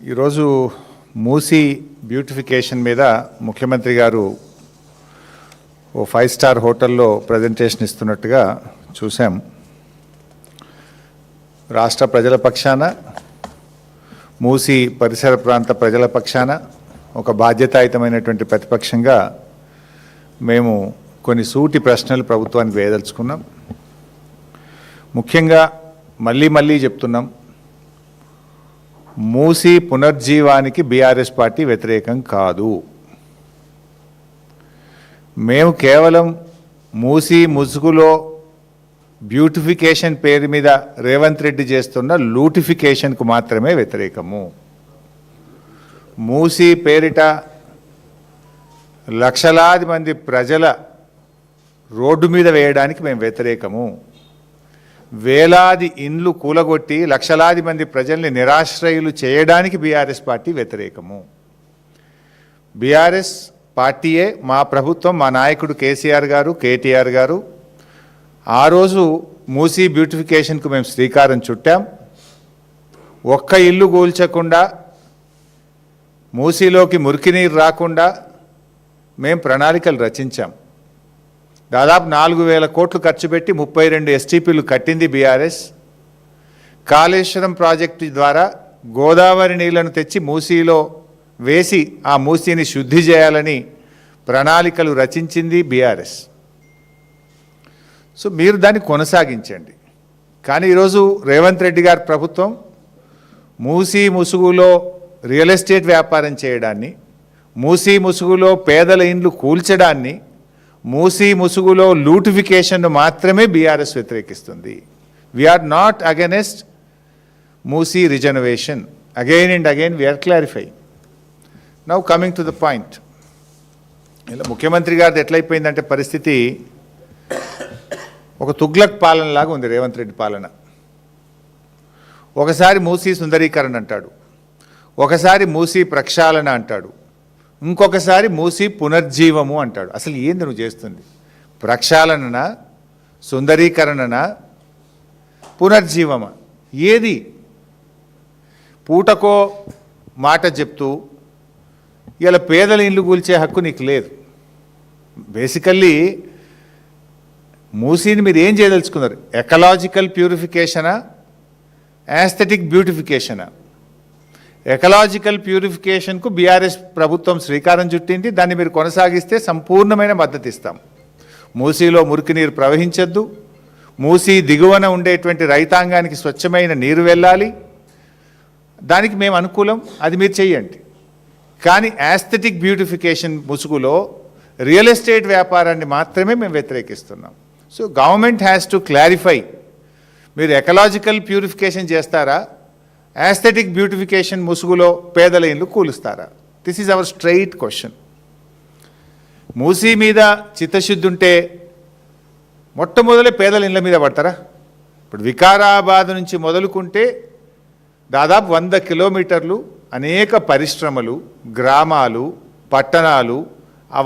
ఈరోజు మూసీ బ్యూటిఫికేషన్ మీద ముఖ్యమంత్రి గారు ఓ 5-స్టార్ హోటల్లో ప్రజెంటేషన్ ఇస్తున్నట్టుగా చూసాం. రాష్ట్ర ప్రజల పక్షాన, మూసీ పరిసర ప్రాంత ప్రజల పక్షాన ఒక బాధ్యతాయుతమైనటువంటి ప్రతిపక్షంగా మేము కొన్ని సూటి ప్రశ్నలు ప్రభుత్వానికి వేయదలుచుకున్నాం. ముఖ్యంగా మళ్ళీ చెప్తున్నాం, మూసీ పునర్జీవానికి బీఆర్ఎస్ పార్టీ వ్యతిరేకం కాదు. మేము కేవలం మూసీ ముసుగులో బ్యూటిఫికేషన్ పేరు మీద రేవంత్ రెడ్డి చేస్తున్న లూటిఫికేషన్కు మాత్రమే వ్యతిరేకము. మూసీ పేరిట లక్షలాది మంది ప్రజల రోడ్డు మీద వేయడానికి మేము వ్యతిరేకము. వేలాది ఇండ్లు కూలగొట్టి లక్షలాది మంది ప్రజల్ని నిరాశ్రయులు చేయడానికి బీఆర్ఎస్ పార్టీ వ్యతిరేకము. బీఆర్ఎస్ పార్టీయే, మా ప్రభుత్వం, మా నాయకుడు కేసీఆర్ గారు, కేటీఆర్ గారు ఆ రోజు మూసీ బ్యూటిఫికేషన్కు మేము శ్రీకారం చుట్టాం. ఒక్క ఇల్లు కూల్చకుండా, మూసీలోకి మురికి నీరు రాకుండా మేము ప్రణాళికలు రచించాం. దాదాపు 4,000 కోట్లు ఖర్చు పెట్టి 32 ఎస్టీపీలు కట్టింది బీఆర్ఎస్. కాళేశ్వరం ప్రాజెక్టు ద్వారా గోదావరి నీళ్లను తెచ్చి మూసీలో వేసి ఆ మూసీని శుద్ధి చేయాలని ప్రణాళికలు రచించింది బీఆర్ఎస్. సో మీరు దాన్ని కొనసాగించండి. కానీ ఈరోజు రేవంత్ రెడ్డి గారి ప్రభుత్వం మూసీ ముసుగులో రియల్ ఎస్టేట్ వ్యాపారం చేయడాన్ని, మూసీ ముసుగులో పేదల ఇండ్లు కూల్చడాన్ని, మూసీ ముసుగులో లూటిఫికేషన్ను మాత్రమే బీఆర్ఎస్ వ్యతిరేకిస్తుంది. We are not against Musi reservation. Again and again we are clarifying. Now coming to the point. ఇలా ముఖ్యమంత్రి గారిది ఎట్లయిపోయిందంటే పరిస్థితి ఒక తుగ్లక్ పాలనలాగా ఉంది రేవంత్ రెడ్డి పాలన. ఒకసారి మూసీ సుందరీకరణ అంటాడు, ఒకసారి మూసీ ప్రక్షాళన అంటాడు, ఇంకొకసారి మూసీ పునర్జీవము అంటాడు. అసలు ఏంది నువ్వు చేస్తుంది? ప్రక్షాళననా, సుందరీకరణనా, పునర్జీవమా? ఏది? పూటకో మాట చెప్తూ ఇలా పేదల ఇల్లు కూల్చే హక్కు నీకు లేదు. బేసికల్లీ మూసీని మీరు ఏం చేయదలుచుకున్నారు? ఎకలాజికల్ ప్యూరిఫికేషనా, యాస్థెటిక్ బ్యూటిఫికేషనా? ఎకలాజికల్ ప్యూరిఫికేషన్కు బీఆర్ఎస్ ప్రభుత్వం శ్రీకారం చుట్టింది. దాన్ని మీరు కొనసాగిస్తే సంపూర్ణమైన మద్దతు ఇస్తాం. మూసీలో మురికి నీరు ప్రవహించద్దు, మూసీ దిగువన ఉండేటువంటి రైతాంగానికి స్వచ్ఛమైన నీరు వెళ్ళాలి, దానికి మేము అనుకూలం, అది మీరు చెయ్యండి. కానీ యాస్థెటిక్ బ్యూటిఫికేషన్ ముసుగులో రియల్ ఎస్టేట్ వ్యాపారాన్ని మాత్రమే మేము వ్యతిరేకిస్తున్నాం. So government has to clarify, మీరు ఎకలాజికల్ ప్యూరిఫికేషన్ చేస్తారా, యాస్థెటిక్ బ్యూటిఫికేషన్ ముసుగులో పేదల ఇల్లు కూలుస్తారా? This is our straight question. Musi మీద చిత్తశుద్ధి ఉంటే మొట్టమొదలే పేదల ఇళ్ళ మీద పడతారా? ఇప్పుడు వికారాబాద్ నుంచి మొదలుకుంటే దాదాపు 100 కిలోమీటర్లు అనేక పరిశ్రమలు, గ్రామాలు, పట్టణాలు,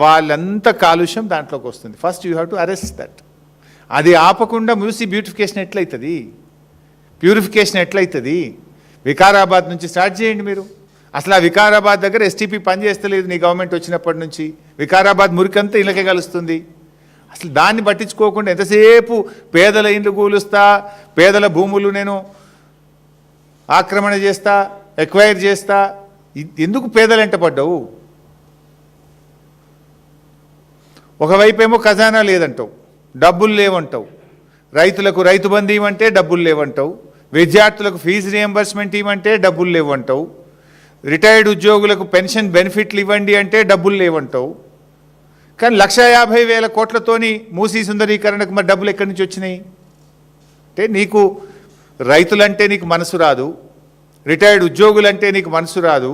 వాళ్ళంతా కాలుష్యం దాంట్లోకి వస్తుంది. First you have to arrest that. అది ఆపకుండా మూసీ బ్యూటిఫికేషన్ ఎట్లయితుంది? ప్యూరిఫికేషన్ ఎట్లయితుంది? వికారాబాద్ నుంచి స్టార్ట్ చేయండి మీరు. అసలు ఆ వికారాబాద్ దగ్గర ఎస్టీపీ పనిచేస్తలేదు నీ గవర్నమెంట్ వచ్చినప్పటి నుంచి. వికారాబాద్ మురికంతా ఇళ్ళకే కలుస్తుంది. అసలు దాన్ని పట్టించుకోకుండా ఎంతసేపు పేదల ఇండ్లు కూలుస్తా, పేదల భూములు నేను ఆక్రమణ చేస్తా, ఎక్వైర్ చేస్తా, ఎందుకు పేదలు ఎంట పడ్డావు? ఒకవైపేమో ఖజానా లేదంటావు, డబ్బులు లేవంటావు, రైతులకు రైతు బంధు ఇవ్వంటే డబ్బులు లేవంటావు, విద్యార్థులకు ఫీజు రియంబర్స్మెంట్ ఇవ్వంటే డబ్బులు లేవంటావు, రిటైర్డ్ ఉద్యోగులకు పెన్షన్ బెనిఫిట్లు ఇవ్వండి అంటే డబ్బులు లేవంటావు. కానీ 1,50,000 కోట్లతోని మూసీ సుందరీకరణకు మరి డబ్బులు ఎక్కడి నుంచి వచ్చినాయి? అంటే నీకు రైతులంటే నీకు మనసు రాదు, రిటైర్డ్ ఉద్యోగులంటే నీకు మనసు రాదు,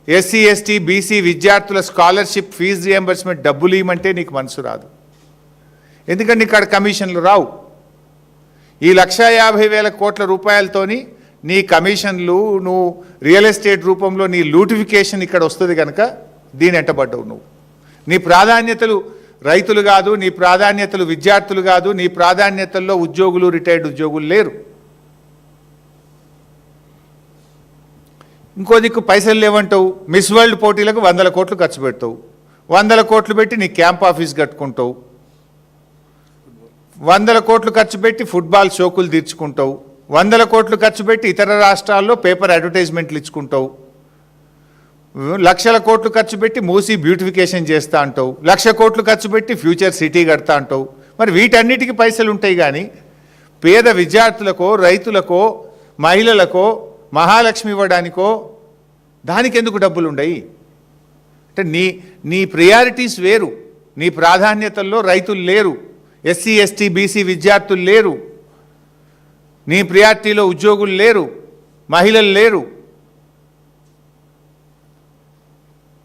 ఎస్సీ ఎస్టీ బీసీ విద్యార్థుల స్కాలర్షిప్ ఫీజు రియంబర్స్మెంట్ డబ్బులు ఇవ్వమంటే నీకు మనసు రాదు. ఎందుకంటే నీకు అక్కడ కమిషన్లు రావు. ఈ 1,50,000 కోట్ల రూపాయలతోని నీ కమిషన్లు, నువ్వు రియల్ ఎస్టేట్ రూపంలో నీ లూటిఫికేషన్ ఇక్కడ వస్తుంది కనుక దీని ఎంటబడ్డవు. నువ్వు నీ ప్రాధాన్యతలు రైతులు కాదు, నీ ప్రాధాన్యతలు విద్యార్థులు కాదు, నీ ప్రాధాన్యతల్లో ఉద్యోగులు, రిటైర్డ్ ఉద్యోగులు లేరు. ఇంకో దిక్కు పైసలు లేవంటావు, మిస్ వరల్డ్ పోటీలకు 100 కోట్లు ఖర్చు పెడతావు, 100 కోట్లు పెట్టి నీ క్యాంప్ ఆఫీస్ కట్టుకుంటావు, 100 కోట్లు ఖర్చు పెట్టి ఫుట్బాల్ షోకులు తీర్చుకుంటావు, 100 కోట్లు ఖర్చు పెట్టి ఇతర రాష్ట్రాల్లో పేపర్ అడ్వర్టైజ్మెంట్లు ఇచ్చుకుంటావు, 1,00,000 కోట్లు ఖర్చు పెట్టి మూసి బ్యూటిఫికేషన్ చేస్తా అంటావు, 1,00,000 కోట్లు ఖర్చు పెట్టి ఫ్యూచర్ సిటీ కడతా అంటావు. మరి వీటన్నిటికీ పైసలు ఉంటాయి కానీ పేద విద్యార్థులకో, రైతులకో, మహిళలకో, మహాలక్ష్మి ఇవ్వడానికో దానికి ఎందుకు డబ్బులు ఉండయి? అంటే నీ ప్రియారిటీస్ వేరు. నీ ప్రాధాన్యతల్లో రైతులు లేరు, ఎస్సీ ఎస్టీ బీసీ విద్యార్థులు లేరు, నీ ప్రియారిటీలో ఉద్యోగులు లేరు, మహిళలు లేరు.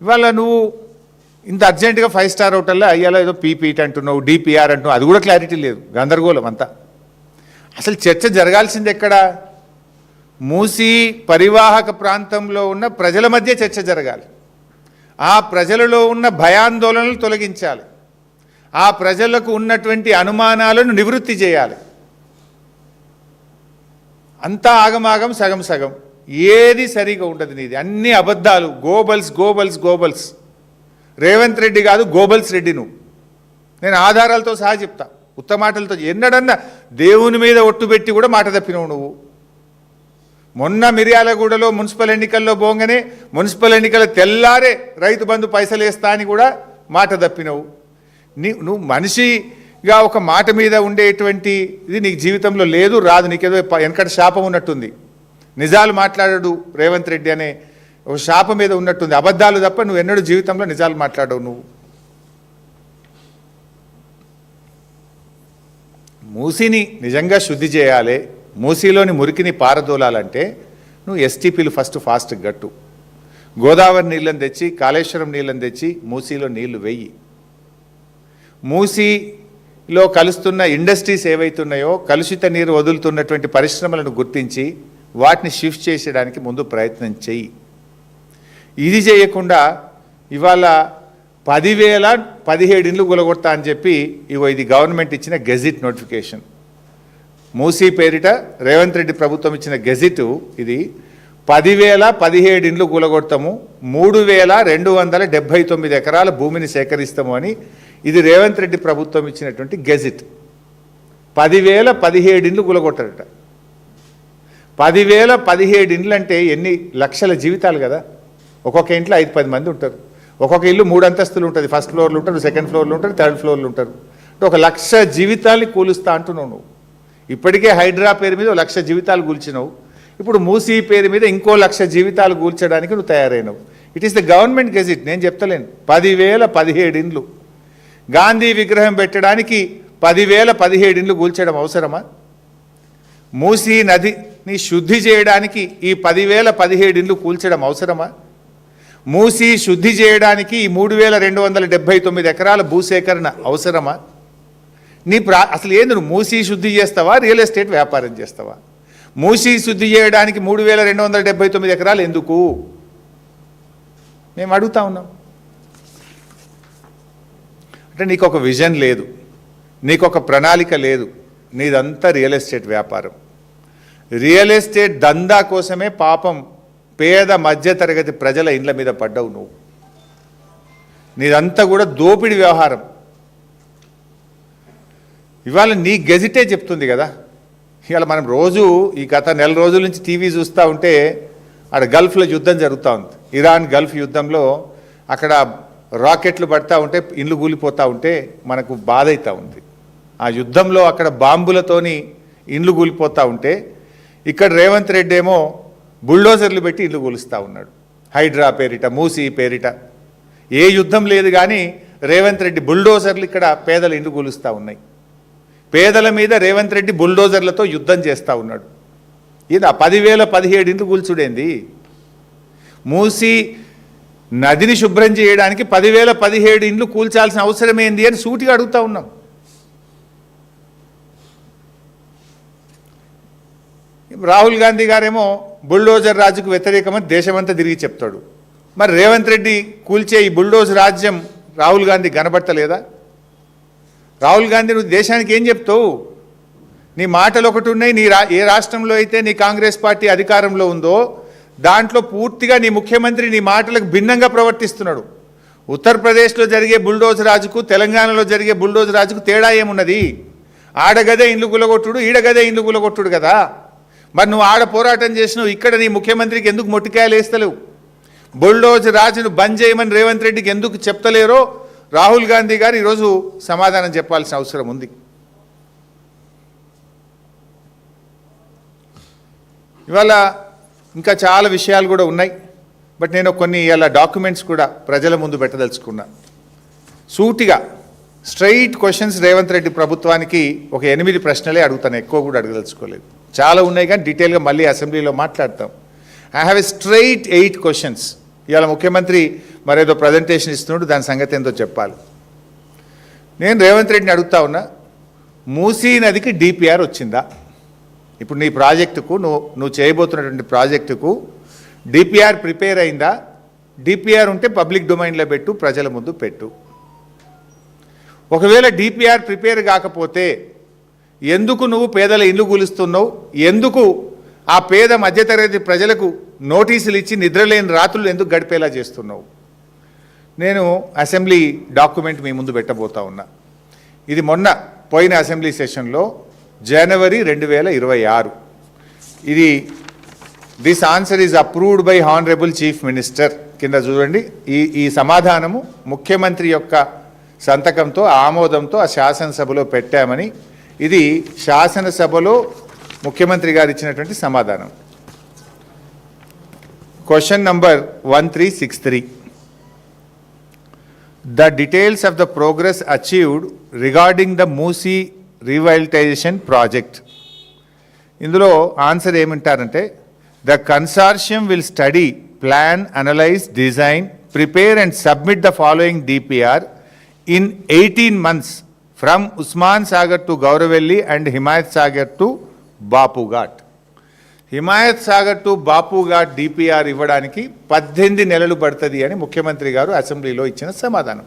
ఇవాళ నువ్వు ఇంత అర్జెంటుగా 5 స్టార్ హోటల్లో అయ్యాలో ఏదో పీపీటీ అంటున్నావు, డిపిఆర్ అంటున్నావు, అది కూడా క్లారిటీ లేదు, గందరగోళం అంతా. అసలు చర్చ జరగాల్సింది ఎక్కడ? మూసీ పరివాహక ప్రాంతంలో ఉన్న ప్రజల మధ్య చర్చ జరగాలి. ఆ ప్రజలలో ఉన్న భయాందోళనలు తొలగించాలి, ఆ ప్రజలకు ఉన్నటువంటి అనుమానాలను నివృత్తి చేయాలి. అంతా ఆగమాగం, సగం సగం, ఏది సరిగా ఉండదు. నీది అన్ని అబద్ధాలు, Goebbels Goebbels Goebbels. Revanth Reddy కాదు, గోబల్స్ రెడ్డి నువ్వు. నేను ఆధారాలతో సహా చెప్తా, ఉత్త మాటలతో. ఎన్నడన్నా దేవుని మీద ఒట్టు పెట్టి కూడా మాట తప్పినవు నువ్వు. మొన్న మిర్యాలగూడలో మున్సిపల్ ఎన్నికల్లో పోగానే మున్సిపల్ ఎన్నికల తెల్లారే రైతు బంధు పైసలు వేస్తా అని కూడా మాట తప్పినవు. నువ్వు మనిషిగా ఒక మాట మీద ఉండేటువంటి ఇది నీకు జీవితంలో లేదు, రాదు. నీకేదో వెనకట శాపం ఉన్నట్టుంది. నిజాలు మాట్లాడడు రేవంత్ రెడ్డి అనే ఒక శాపం మీద ఉన్నట్టుంది. అబద్ధాలు తప్ప నువ్వు ఎన్నడూ జీవితంలో నిజాలు మాట్లాడవు. నువ్వు మూసీని నిజంగా శుద్ధి చేయాలి, మూసీలోని మురికిని పారదోలాలంటే నువ్వు ఎస్టీపీలు ఫాస్ట్ గట్టు. గోదావరి నీళ్ళని తెచ్చి, కాళేశ్వరం నీళ్ళని తెచ్చి మూసీలో నీళ్లు వెయ్యి. మూసీలో కలుస్తున్న ఇండస్ట్రీస్ ఏవైతున్నాయో, కలుషిత నీరు వదులుతున్నటువంటి పరిశ్రమలను గుర్తించి వాటిని షిఫ్ట్ చేసేయడానికి ముందు ప్రయత్నం చెయ్యి. ఇది చేయకుండా ఇవాళ 10,017 ఇండ్లు కూలగొడతా అని చెప్పి ఇది గవర్నమెంట్ ఇచ్చిన గెజిట్ నోటిఫికేషన్. మూసీ పేరిట రేవంత్ రెడ్డి ప్రభుత్వం ఇచ్చిన గెజిట్ ఇది. 10,017 ఇండ్లు కూలగొడతాము, 3,279 ఎకరాల భూమిని సేకరిస్తాము అని ఇది రేవంత్ రెడ్డి ప్రభుత్వం ఇచ్చినటువంటి గెజిట్. 10,017 ఇండ్లు కూలగొట్టారట. 10,017 ఇండ్లు అంటే ఎన్ని లక్షల జీవితాలు కదా. ఒక్కొక్క ఇంట్లో 5-10 మంది ఉంటారు. ఒక్కొక్క ఇల్లు 3 అంతస్తులు ఉంటుంది. ఫస్ట్ ఫ్లోర్లు ఉంటారు, సెకండ్ ఫ్లోర్లు ఉంటారు, థర్డ్ ఫ్లోర్లు ఉంటారు. అంటే 1,00,000 జీవితాల్ని కూలుస్తా అంటున్నావు నువ్వు. ఇప్పటికే హైడ్రా పేరు మీద 1,00,000 జీవితాలు కూల్చినావు. ఇప్పుడు మూసీ పేరు మీద ఇంకో 1,00,000 జీవితాలు కూల్చడానికి నువ్వు తయారైనవు. It is the government gazette, నేను చెప్తలేను. 10,017 ఇండ్లు. గాంధీ విగ్రహం పెట్టడానికి 10,017 ఇండ్లు కూల్చడం అవసరమా? మూసీ నదిని శుద్ధి చేయడానికి ఈ 10,017 ఇండ్లు కూల్చడం అవసరమా? మూసీ శుద్ధి చేయడానికి ఈ 3,279 ఎకరాల భూసేకరణ అవసరమా? అసలు ఏంది, నువ్వు మూసీ శుద్ధి చేస్తావా, రియల్ ఎస్టేట్ వ్యాపారం చేస్తావా? మూసీ శుద్ధి చేయడానికి 3,279 ఎకరాలు ఎందుకు మేము అడుగుతా ఉన్నాం. అంటే నీకు ఒక విజన్ లేదు, నీకు ఒక ప్రణాళిక లేదు, నీదంతా రియల్ ఎస్టేట్ వ్యాపారం. రియల్ ఎస్టేట్ దందా కోసమే పాపం పేద మధ్యతరగతి ప్రజల ఇండ్ల మీద పడ్డావు నువ్వు. నీదంతా కూడా దోపిడి వ్యవహారం. ఇవాళ నీ గెజిటే చెప్తుంది కదా. ఇవాళ మనం రోజు ఈ గత నెల రోజుల నుంచి టీవీ చూస్తూ ఉంటే అక్కడ గల్ఫ్లో యుద్ధం జరుగుతూ ఉంది. ఇరాన్ గల్ఫ్ యుద్ధంలో అక్కడ రాకెట్లు పడతా ఉంటే, ఇండ్లు కూలిపోతూ ఉంటే మనకు బాధ అవుతూ ఉంది. ఆ యుద్ధంలో అక్కడ బాంబులతోని ఇండ్లు కూలిపోతూ ఉంటే ఇక్కడ రేవంత్ రెడ్డి ఏమో బుల్డోజర్లు పెట్టి ఇల్లు కూలుస్తూ ఉన్నాడు. హైడ్రా పేరిట, మూసీ పేరిట. ఏ యుద్ధం లేదు కానీ రేవంత్ రెడ్డి బుల్డోజర్లు ఇక్కడ పేదల ఇండ్లు కూలుస్తూ ఉన్నాయి. పేదల మీద రేవంత్ రెడ్డి బుల్డోజర్లతో యుద్ధం చేస్తూ ఉన్నాడు. ఇది 10,017 ఇండ్లు కూల్చుడేంది? మూసీ నదిని శుభ్రం చేయడానికి 10,017 ఇండ్లు కూల్చాల్సిన అవసరం ఏంది అని సూటిగా అడుగుతూ ఉన్నాం. రాహుల్ గాంధీ గారేమో బుల్డోజర్ రాజుకు వ్యతిరేకమని దేశమంతా తిరిగి చెప్తాడు. మరి రేవంత్ రెడ్డి కూల్చే ఈ బుల్డోజర్ రాజ్యం రాహుల్ గాంధీ కనబడతలేదా? రాహుల్ గాంధీ నువ్వు దేశానికి ఏం చెప్తావు? నీ మాటలు ఒకటి ఉన్నాయి. ఏ రాష్ట్రంలో అయితే నీ కాంగ్రెస్ పార్టీ అధికారంలో ఉందో దాంట్లో పూర్తిగా నీ ముఖ్యమంత్రి నీ మాటలకు భిన్నంగా ప్రవర్తిస్తున్నాడు. ఉత్తరప్రదేశ్లో జరిగే బుల్డోజ్ రాజుకు తెలంగాణలో జరిగే బుల్డోజ్ రాజుకు తేడా ఏమున్నది? ఆడగదే ఇండ్లు గులగొట్టుడు, ఈడగదే ఇండ్లు గులగొట్టుడు కదా. మరి నువ్వు ఆడ పోరాటం చేసినావు, ఇక్కడ నీ ముఖ్యమంత్రికి ఎందుకు మొట్టికాయలు వేస్తలేవు? బుల్డోజ్ రాజును బంద్ చేయమని రేవంత్ రెడ్డికి ఎందుకు చెప్తలేరో రాహుల్ గాంధీ గారు ఈరోజు సమాధానం చెప్పాల్సిన అవసరం ఉంది. ఇవాళ ఇంకా చాలా విషయాలు కూడా ఉన్నాయి. బట్ నేను కొన్ని ఇలా డాక్యుమెంట్స్ కూడా ప్రజల ముందు పెట్టదలుచుకున్నా. సూటిగా స్ట్రైట్ క్వశ్చన్స్ రేవంత్ రెడ్డి ప్రభుత్వానికి ఒక 8 ప్రశ్నలే అడుగుతాను, ఎక్కువ కూడా అడగదలుచుకోలేదు. చాలా ఉన్నాయి కానీ డీటెయిల్గా మళ్ళీ అసెంబ్లీలో మాట్లాడతాం. I have a straight 8 questions. ఇవాళ ముఖ్యమంత్రి మరేదో ప్రజెంటేషన్ ఇస్తున్నాడు, దాని సంగతి ఏందో చెప్పాలి. నేను రేవంత్ రెడ్డిని అడుగుతా ఉన్నా, మూసీ నదికి డిపిఆర్ వచ్చిందా? ఇప్పుడు నీ ప్రాజెక్టుకు నువ్వు చేయబోతున్నటువంటి ప్రాజెక్టుకు డిపిఆర్ ప్రిపేర్ అయిందా? డిపిఆర్ ఉంటే పబ్లిక్ డొమైన్లో పెట్టు, ప్రజల ముందు పెట్టు. ఒకవేళ డిపిఆర్ ప్రిపేర్ కాకపోతే ఎందుకు నువ్వు పేదల ఇల్లు కూలుస్తున్నావు? ఎందుకు ఆ పేద మధ్యతరగతి ప్రజలకు నోటీసులు ఇచ్చి నిద్రలేని రాత్రులు ఎందుకు గడిపేలా చేస్తున్నావు? నేను అసెంబ్లీ డాక్యుమెంట్ మీ ముందు పెట్టబోతా ఉన్నా. ఇది మొన్న పోయిన అసెంబ్లీ సెషన్లో జనవరి 2026. ఇది this answer is approved by honourable chief minister కింద చూడండి. ఈ సమాధానము ముఖ్యమంత్రి యొక్క సంతకంతో ఆమోదంతో ఆ శాసనసభలో పెట్టామని, ఇది శాసనసభలో ముఖ్యమంత్రి గారు ఇచ్చినటువంటి సమాధానం. Question number 1363. The details of the progress achieved regarding the Moosi revitalization project. ఇందులో ఆన్సర్ ఏమంటారంటే, the consortium will study, plan, analyze, design, prepare and submit the following DPR in 18 months from Usman Sagar to Gauravelli and Himayat Sagar to Bapu Ghat. Himayat Sagar to Bapu ghat DPR ఇవ్వడానికి 18 నెలలు పడుతుంది అని ముఖ్యమంత్రి గారు అసెంబ్లీలో ఇచ్చిన సమాధానం.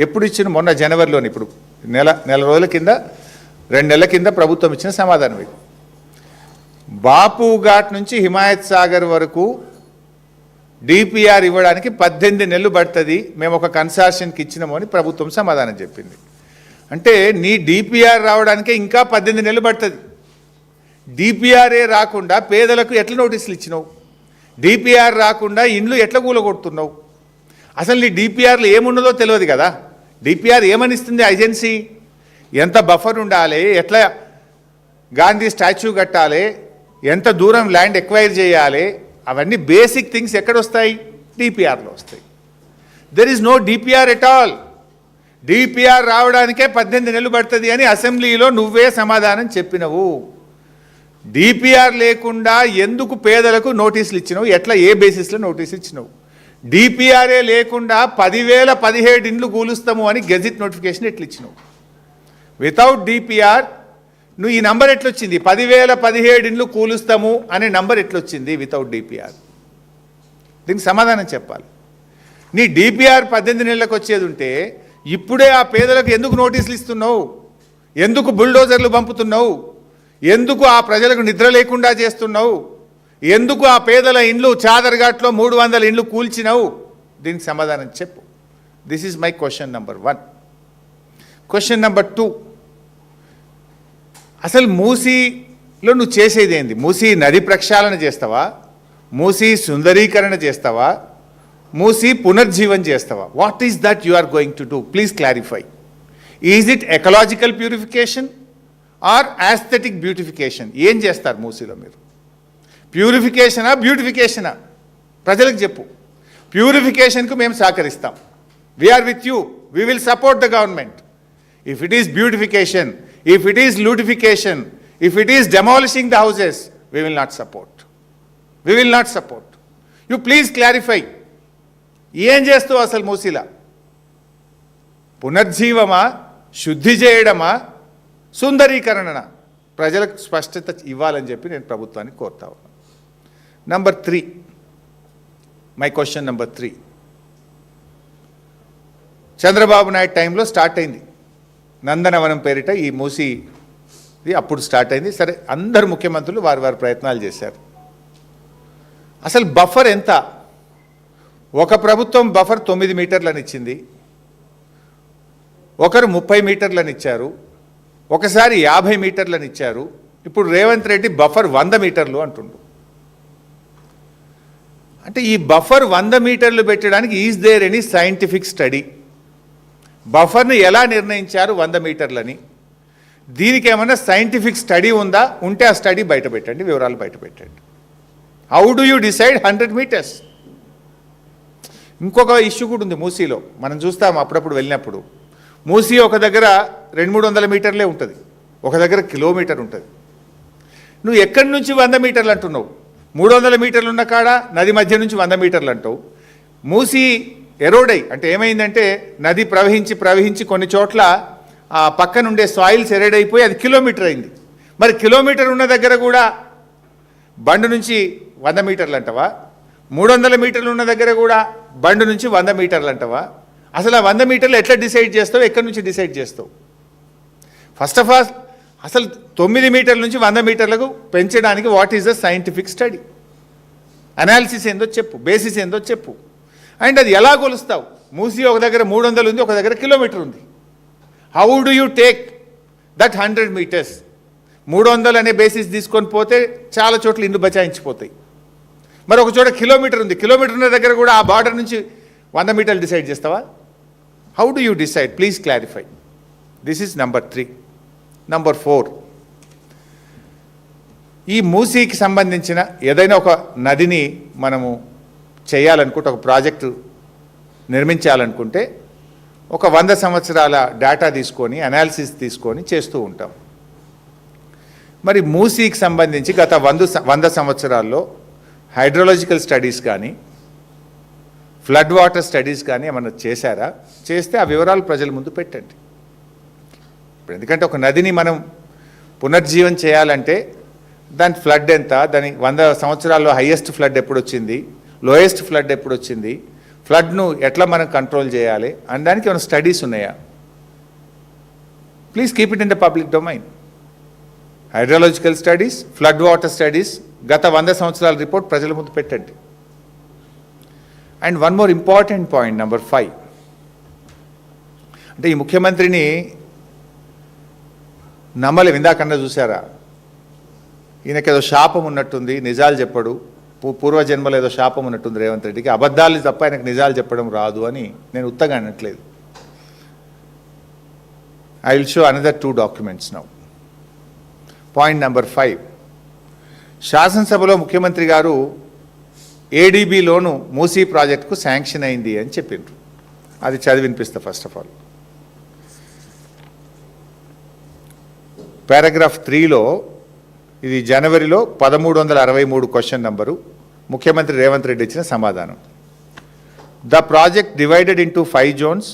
ఎప్పుడు ఇచ్చిన? మొన్న జనవరిలోని. ఇప్పుడు నెల రోజుల కింద, 2 నెలల కింద ప్రభుత్వం ఇచ్చిన సమాధానం ఇది. బాపు ఘాట్ నుంచి హిమాయత్ సాగర్ వరకు డిపిఆర్ ఇవ్వడానికి 18 నెలలు పడుతుంది, మేము ఒక కన్సార్షన్కి ఇచ్చినాము అని ప్రభుత్వం సమాధానం చెప్పింది. అంటే నీ డిపిఆర్ రావడానికే ఇంకా 18 నెలలు పడుతుంది. డిపిఆర్ఏ రాకుండా పేదలకు ఎట్లా నోటీసులు ఇచ్చినావు? డిపిఆర్ రాకుండా ఇండ్లు ఎట్లా కూలగొడుతున్నావు? అసలు నీ డిపిఆర్లో ఏమున్నదో తెలియదు కదా. డిపిఆర్ ఏమనిస్తుంది ఏజెన్సీ? ఎంత బఫర్ ఉండాలి, ఎట్లా గాంధీ స్టాచ్యూ కట్టాలి, ఎంత దూరం ల్యాండ్ ఎక్వైర్ చేయాలి, అవన్నీ బేసిక్ థింగ్స్ ఎక్కడొస్తాయి? డిపిఆర్లో వస్తాయి. There is no DPR at all. DPR రావడానికే 18 నెలలు పడుతుంది అని అసెంబ్లీలో నువ్వే సమాధానం చెప్పినవు. డిపిఆర్ లేకుండా ఎందుకు పేదలకు నోటీసులు ఇచ్చినావు? ఎట్లా, ఏ బేసిస్లో నోటీసులు ఇచ్చినావు? డిపిఆర్ఏ లేకుండా 10,017 ఇండ్లు కూలుస్తాము అని గెజిట్ నోటిఫికేషన్ ఎట్లా ఇచ్చినావు? వితౌట్ డిపిఆర్ నువ్వు ఈ నంబర్ ఎట్లొచ్చింది? 10,017 ఇండ్లు కూలుస్తాము అనే నంబర్ ఎట్లొచ్చింది వితౌట్ డిపిఆర్? దీనికి సమాధానం చెప్పాలి. నీ డిపిఆర్ 18 నెలలకు వచ్చేది ఉంటే ఇప్పుడే ఆ పేదలకు ఎందుకు నోటీసులు ఇస్తున్నావు? ఎందుకు బుల్డోజర్లు పంపుతున్నావు? ఎందుకు ఆ ప్రజలకు నిద్ర లేకుండా చేస్తున్నావు? ఎందుకు ఆ పేదల ఇండ్లు చాదర్ఘాట్లో 300 ఇండ్లు కూల్చినావు? దీనికి సమాధానం చెప్పు. This is my question number 1. Question number 2, అసలు మూసీలో నువ్వు చేసేది ఏంది? మూసీ నది ప్రక్షాళన చేస్తావా? మూసీ సుందరీకరణ చేస్తావా? మూసీ పునర్జీవన్ చేస్తావా? What is that you are going to do? Please clarify. Is it ecological purification or aesthetic beautification? ఏం చేస్తారు మూసీలో మీరు? ప్యూరిఫికేషనా, బ్యూటిఫికేషనా? ప్రజలకు చెప్పు. ప్యూరిఫికేషన్కు మేము సహకరిస్తాం. We are with you, we will support the government. If it is beautification, if it is lootification, if it is demolishing the houses, we will not support. We will not support. You please clarify. ఏం చేస్తావు అసలు మూసీలా? పునర్జీవమా, శుద్ధి చేయడమా, సుందరీకరణ? ప్రజలకు స్పష్టత ఇవ్వాలని చెప్పి నేను ప్రభుత్వాన్ని కోరుతా ఉన్నాను. Number 3, my question number 3. Chandrababu Naidu టైంలో స్టార్ట్ అయింది నందనవనం పేరిట ఈ మూసీ. అప్పుడు స్టార్ట్ అయింది. సరే, అందరు ముఖ్యమంత్రులు వారి ప్రయత్నాలు చేశారు. అసలు బఫర్ ఎంత? ఒక ప్రభుత్వం బఫర్ 9 మీటర్లని ఇచ్చింది, ఒకరు 30 మీటర్లని ఇచ్చారు, ఒకసారి 50 మీటర్లని ఇచ్చారు. ఇప్పుడు రేవంత్ రెడ్డి బఫర్ 100 మీటర్లు అంటుండు. అంటే ఈ బఫర్ 100 మీటర్లు పెట్టడానికి is there any scientific study? బఫర్ని ఎలా నిర్ణయించారు 100 మీటర్లని? దీనికి ఏమైనా సైంటిఫిక్ స్టడీ ఉందా? ఉంటే ఆ స్టడీ బయట పెట్టండి, వివరాలు బయట పెట్టండి. How do you decide 100 metres? ఇంకొక ఇష్యూ కూడా ఉంది మూసీలో, మనం చూస్తాం అప్పుడప్పుడు వెళ్ళినప్పుడు. మూసీ ఒక దగ్గర 200-300 మీటర్లే ఉంటుంది, ఒక దగ్గర కిలోమీటర్ ఉంటుంది. నువ్వు ఎక్కడి నుంచి 100 మీటర్లు అంటున్నావు? 300 మీటర్లు ఉన్న కాడ నది మధ్య నుంచి 100 మీటర్లు అంటావు. మూసీ ఎరోడై అంటే ఏమైందంటే నది ప్రవహించి కొన్ని చోట్ల ఆ పక్కన ఉండే సాయిల్స్ ఎరోడైపోయి అది కిలోమీటర్ అయింది. మరి కిలోమీటర్ ఉన్న దగ్గర కూడా బండు నుంచి 100 మీటర్లు అంటవా? 300 మీటర్లు ఉన్న దగ్గర కూడా బండు నుంచి 100 మీటర్లు అంటవా? అసలు ఆ 100 మీటర్లు ఎట్లా డిసైడ్ చేస్తావు? ఎక్కడి నుంచి డిసైడ్ చేస్తావు? ఫస్ట్ ఆఫ్ ఆల్ అసలు 9 మీటర్ల నుంచి 100 మీటర్లకు పెంచడానికి what is the scientific study? Analysis ఏందో చెప్పు, బేసిస్ ఏందో చెప్పు. అండ్ అది ఎలా కొలుస్తావు? మూసీ ఒక దగ్గర 300 ఉంది, ఒక దగ్గర కిలోమీటర్ ఉంది. How do you take that 100 metres? 300 అనే బేసిస్ తీసుకొని పోతే చాలా చోట్ల ఇండ్లు బచాయించిపోతాయి. మరి ఒక చోట కిలోమీటర్ ఉంది, కిలోమీటర్ ఉన్న దగ్గర కూడా ఆ బార్డర్ నుంచి 100 మీటర్లు డిసైడ్ చేస్తావా? How do you decide? Please clarify. This is number 3. Number 4, ఈ మూసీకి సంబంధించిన ఏదైనా ఒక నదిని మనము చేయాలనుకుంటే, ఒక ప్రాజెక్టు నిర్మించాలనుకుంటే ఒక 100 సంవత్సరాల డేటా తీసుకొని అనాలిసిస్ తీసుకొని చేస్తూ ఉంటాం. మరి మూసీకి సంబంధించి గత 100 సంవత్సరాల్లో హైడ్రోలాజికల్ స్టడీస్ కానీ ఫ్లడ్ వాటర్ స్టడీస్ కానీ ఏమన్నా చేశారా? చేస్తే ఆ వివరాలు ప్రజల ముందు పెట్టండి. ఇప్పుడు ఎందుకంటే ఒక నదిని మనం పునర్జీవం చేయాలంటే దాని ఫ్లడ్ ఎంత, దాని 100 సంవత్సరాల్లో హైయెస్ట్ ఫ్లడ్ ఎప్పుడు వచ్చింది, లోయెస్ట్ ఫ్లడ్ ఎప్పుడు వచ్చింది, ఫ్లడ్ను ఎట్లా మనం కంట్రోల్ చేయాలి అని దానికి ఏమైనా స్టడీస్ ఉన్నాయా? Please keep it in the public domain. Hydrological studies, flood water studies, గత 100 సంవత్సరాల రిపోర్ట్ ప్రజల ముందు పెట్టండి. And one more important point, number 5. అంటే ఈ ముఖ్యమంత్రిని నమ్మలేం. ఇందాకన్నా చూసారా, ఈయనకేదో శాపం ఉన్నట్టుంది, నిజాలు చెప్పడు. పూర్వజన్మలో ఏదో శాపం ఉన్నట్టుంది రేవంత్ రెడ్డికి. అబద్ధాలు తప్ప ఆయనకు నిజాలు చెప్పడం రాదు అని నేను ఉత్తగా అనట్లేదు. I will show another 2 documents now. Point number 5, శాసనసభలో ముఖ్యమంత్రి గారు ఏడీబీ లోను మూసీ ప్రాజెక్టుకు శాంక్షన్ అయింది అని చెప్పిండ్రు. అది చదివి వినిపిస్తా. ఫస్ట్ ఆఫ్ ఆల్ పారాగ్రాఫ్ 3లో, ఇది జనవరిలో 1363 క్వశ్చన్ నంబరు, ముఖ్యమంత్రి రేవంత్ రెడ్డి ఇచ్చిన సమాధానం. The project divided into 5 zones,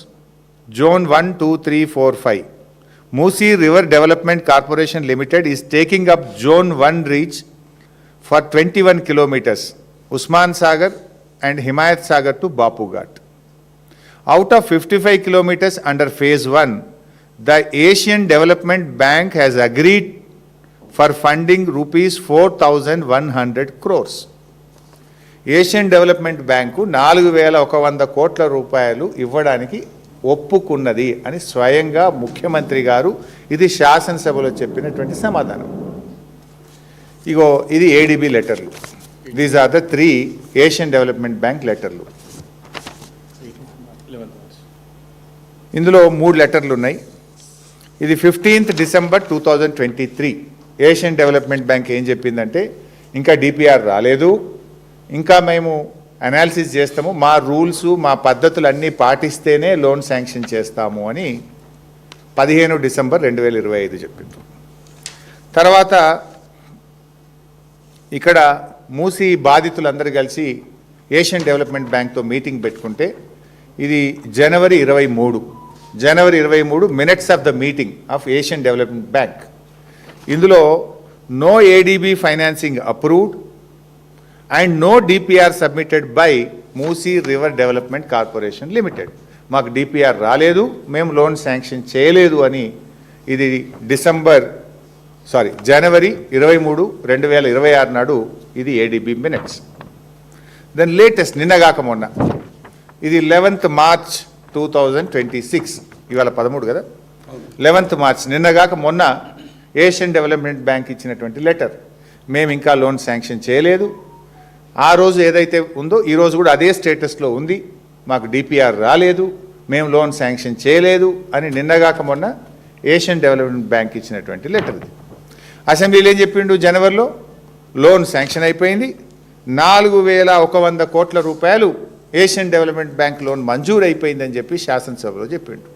Zone 1, 2, 3, 4, 5. Musi River Development Corporation Limited is taking up Zone 1 reach for 21 kilometers, Usman Sagar and Himayat Sagar to Bapu Ghat. Out of 55 kilometers under phase 1, the Asian Development Bank has agreed for funding rupees 4,100 crores. Asian development bank 4,100 కోట్ల రూపాయలు ఇవ్వడానికి ఒప్పుకున్నది అని స్వయంగా ముఖ్యమంత్రి గారు ఇది శాసనసభలో చెప్పినటువంటి సమాధానం. ఇగో ఇది ఏడీబీ లెటర్లు. These are the 3 Asian development bank లెటర్లు. ఇందులో 3 లెటర్లు ఉన్నాయి. ఇది 15th December 2023. Asian development bank ఏం చెప్పిందంటే, ఇంకా డిపిఆర్ రాలేదు, ఇంకా మేము అనాలిసిస్ చేస్తాము, మా రూల్స్ మా పద్ధతులు అన్నీ పాటిస్తేనే లోన్ శాంక్షన్ చేస్తాము అని 15 December 2025 చెప్పిండ్రు. తర్వాత ఇక్కడ మూసీ బాధితులందరూ కలిసి ఏషియన్ డెవలప్మెంట్ బ్యాంక్తో మీటింగ్ పెట్టుకుంటే ఇది January 23 minutes of the meeting of Asian development Bank. ఇందులో no ADB financing approved and no DPR submitted by Musi River Development Corporation Limited. మాకు డిపిఆర్ రాలేదు, మేము లోన్ శాంక్షన్ చేయలేదు అని ఇది జనవరి 23, 2026 నాడు ఇది ఏడీబీ మినిట్స్. దెన్ లేటెస్ట్ నిన్నగాక మొన్న ఇది 11th March 2026, ఇవాళ 13 కదా, 11th March నిన్నగాక మొన్న ఏషియన్ డెవలప్మెంట్ బ్యాంక్ ఇచ్చినటువంటి లెటర్, మేము ఇంకా లోన్ శాంక్షన్ చేయలేదు, ఆ రోజు ఏదైతే ఉందో ఈరోజు కూడా అదే స్టేటస్లో ఉంది, మాకు డిపిఆర్ రాలేదు, మేము లోన్ శాంక్షన్ చేయలేదు అని నిన్నగాక మొన్న ఏషియన్ డెవలప్మెంట్ బ్యాంక్ ఇచ్చినటువంటి లెటర్ ఇది. అసెంబ్లీలో ఏం చెప్పిండు, జనవరిలో లోన్ శాంక్షన్ అయిపోయింది, 4100 కోట్ల రూపాయలు ఏషియన్ డెవలప్మెంట్ బ్యాంక్ లోన్ మంజూరు అయిపోయిందని చెప్పి శాసనసభలో చెప్పిండు.